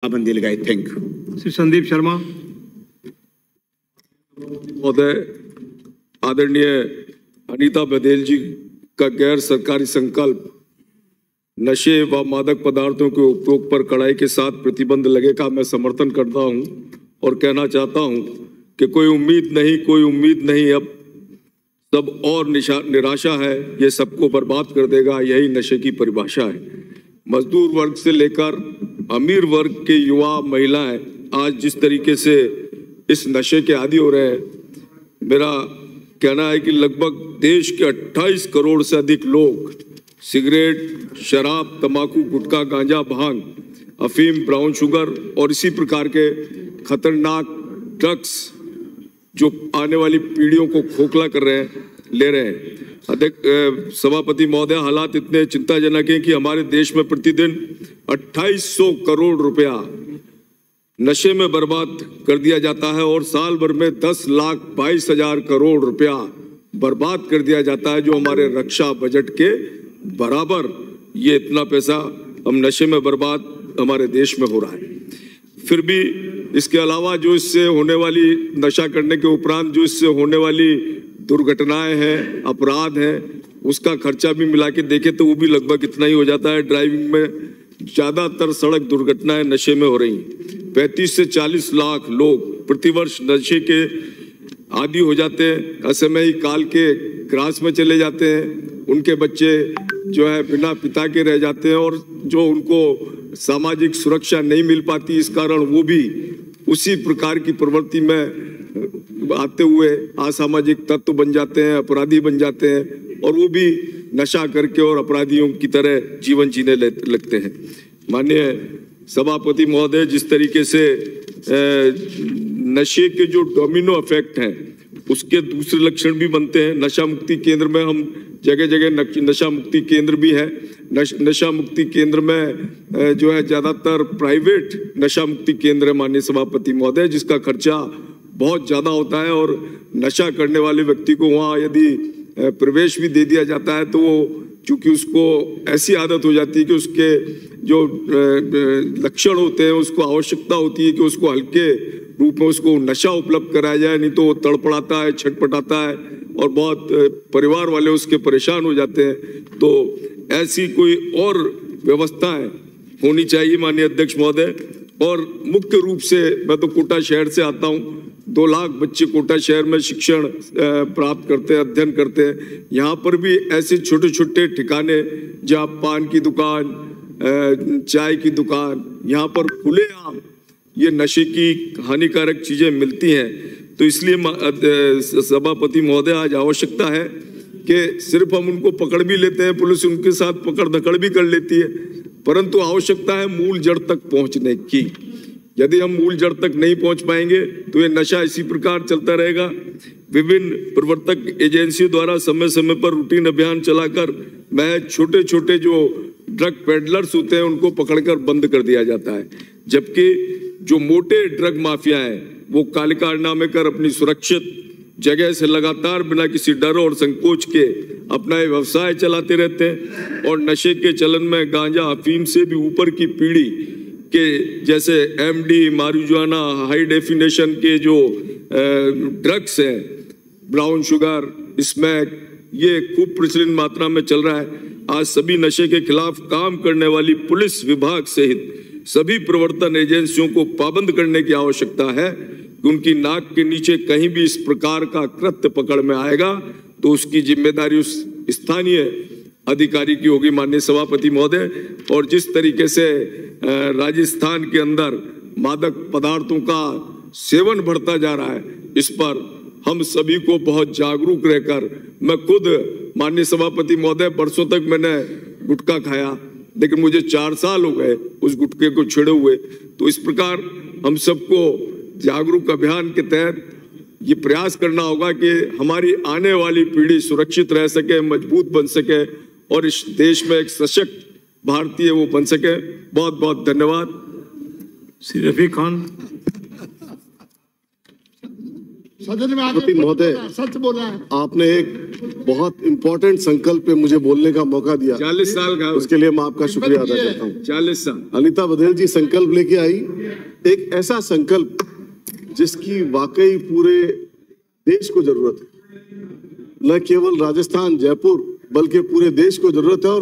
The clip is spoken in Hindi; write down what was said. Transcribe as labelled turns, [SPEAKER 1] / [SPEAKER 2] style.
[SPEAKER 1] पाबंदी लगाई। Thank you.
[SPEAKER 2] श्री संदीप शर्मा।
[SPEAKER 3] महोदय, आदरणीय अनीता बघेल जी का गैर सरकारी संकल्प नशे व मादक पदार्थों के उपयोग पर कड़ाई के साथ प्रतिबंध लगे का मैं समर्थन करता हूं और कहना चाहता हूं कि कोई उम्मीद नहीं, अब सब और निराशा है, ये सबको बर्बाद कर देगा, यही नशे की परिभाषा है। मजदूर वर्ग से लेकर अमीर वर्ग के युवा महिलाएं आज जिस तरीके से इस नशे के आदी हो रहे हैं, मेरा कहना है कि लगभग देश के 28 करोड़ से अधिक लोग सिगरेट, शराब, तंबाकू, गुटखा, गांजा, भांग, अफीम, ब्राउन शुगर और इसी प्रकार के खतरनाक ड्रग्स जो आने वाली पीढ़ियों को खोखला कर रहे हैं, ले रहे हैं। सभापति महोदय, हालात इतने चिंताजनक हैं कि हमारे देश में प्रतिदिन 2800 करोड़ रुपया नशे में बर्बाद कर दिया जाता है और साल भर में 10,22,000 करोड़ रुपया बर्बाद कर दिया जाता है, जो हमारे रक्षा बजट के बराबर। ये इतना पैसा हम नशे में बर्बाद हमारे देश में हो रहा है। फिर भी इसके अलावा जो इससे होने वाली, नशा करने के उपरांत जो इससे होने वाली दुर्घटनाएं हैं, अपराध हैं, उसका खर्चा भी मिला के देखें तो वो भी लगभग इतना ही हो जाता है। ड्राइविंग में ज्यादातर सड़क दुर्घटनाएं नशे में हो रही हैं। 35 से 40 लाख लोग प्रतिवर्ष नशे के आदी हो जाते हैं, असमयी काल के ग्रास में चले जाते हैं। उनके बच्चे जो है बिना पिता के रह जाते हैं और जो उनको सामाजिक सुरक्षा नहीं मिल पाती, इस कारण वो भी उसी प्रकार की प्रवृत्ति में आते हुए असामाजिक तत्व बन जाते हैं, अपराधी बन जाते हैं और वो भी नशा करके और अपराधियों की तरह जीवन जीने लगते हैं। माननीय सभापति महोदय, जिस तरीके से नशे के जो डोमिनो इफेक्ट हैं उसके दूसरे लक्षण भी बनते हैं। नशा मुक्ति केंद्र में हम जगह जगह नशा मुक्ति केंद्र भी है। नशा मुक्ति केंद्र में जो है ज्यादातर प्राइवेट नशा मुक्ति केंद्र है माननीय सभापति महोदय, जिसका खर्चा बहुत ज्यादा होता है और नशा करने वाले व्यक्ति को वहाँ यदि प्रवेश भी दे दिया जाता है तो वो चूंकि उसको ऐसी आदत हो जाती है कि उसके जो लक्षण होते हैं, उसको आवश्यकता होती है कि उसको हल्के रूप में उसको नशा उपलब्ध कराया जाए, नहीं तो वो तड़पड़ाता है, छटपटाता है और बहुत परिवार वाले उसके परेशान हो जाते हैं। तो ऐसी कोई और व्यवस्थाएं होनी चाहिए माननीय अध्यक्ष महोदय। और मुख्य रूप से मैं तो कोटा शहर से आता हूँ, 2 लाख बच्चे कोटा शहर में शिक्षण प्राप्त करते हैं, अध्ययन करते हैं। यहाँ पर भी ऐसे छोटे छोटे ठिकाने जहाँ पान की दुकान, चाय की दुकान, यहाँ पर खुलेआम ये नशे की हानिकारक चीजें मिलती हैं। तो इसलिए सभापति महोदय, आज आवश्यकता है कि सिर्फ हम उनको पकड़ भी लेते हैं, पुलिस उनके साथ पकड़ धकड़ भी कर लेती है, परंतु आवश्यकता है मूल जड़ तक पहुंचने की। यदि हम मूल जड़ तक नहीं पहुंच पाएंगे तो ये नशा इसी प्रकार चलता रहेगा। विभिन्न प्रवर्तक एजेंसियों द्वारा समय समय पर रूटीन अभियान चलाकर मैं छोटे छोटे जो ड्रग पेडलर्स होते हैं उनको पकड़कर बंद कर दिया जाता है, जबकि जो मोटे ड्रग माफिया हैं वो काले कारनामे कर अपनी सुरक्षित जगह से लगातार बिना किसी डर और संकोच के अपना व्यवसाय चलाते रहते हैं और नशे के चलन में गांजा, अफीम से भी ऊपर की पीढ़ी के जैसे एमडी, मारिजुआना, हाई डेफिनेशन के जो ड्रग्स हैं, ब्राउन शुगर, स्मैक, ये खूब प्रचलित मात्रा में चल रहा है। आज सभी नशे के खिलाफ काम करने वाली पुलिस विभाग सहित सभी प्रवर्तन एजेंसियों को पाबंद करने की आवश्यकता है कि उनकी नाक के नीचे कहीं भी इस प्रकार का कृत्य पकड़ में आएगा तो उसकी जिम्मेदारी उस स्थानीय अधिकारी की होगी माननीय सभापति महोदय। और जिस तरीके से राजस्थान के अंदर मादक पदार्थों का सेवन बढ़ता जा रहा है, इस पर हम सभी को बहुत जागरूक रहकर, मैं खुद माननीय सभापति महोदय बरसों तक मैंने गुटखा खाया, लेकिन मुझे 4 साल हो गए उस गुटखे को छेड़े हुए। तो इस प्रकार हम सबको जागरूक अभियान के तहत ये प्रयास करना होगा कि हमारी आने वाली पीढ़ी सुरक्षित रह सके, मजबूत बन सके और इस देश में एक सशक्त भारतीय वो बन सके। बहुत बहुत धन्यवाद।
[SPEAKER 2] श्री रफीक खान।
[SPEAKER 1] सदन में
[SPEAKER 2] राष्ट्रपति महोदय,
[SPEAKER 1] सच बोल रहा है।
[SPEAKER 2] आपने एक बहुत इंपॉर्टेंट संकल्प पे मुझे बोलने का मौका दिया,
[SPEAKER 3] 40 साल का,
[SPEAKER 2] उसके लिए मैं आपका शुक्रिया अदा करता हूँ।
[SPEAKER 3] 40 साल।
[SPEAKER 2] अनीता बघेल जी संकल्प लेके आई, एक ऐसा संकल्प जिसकी वाकई पूरे देश को जरूरत है, न केवल राजस्थान, जयपुर, बल्कि पूरे देश को जरूरत है। और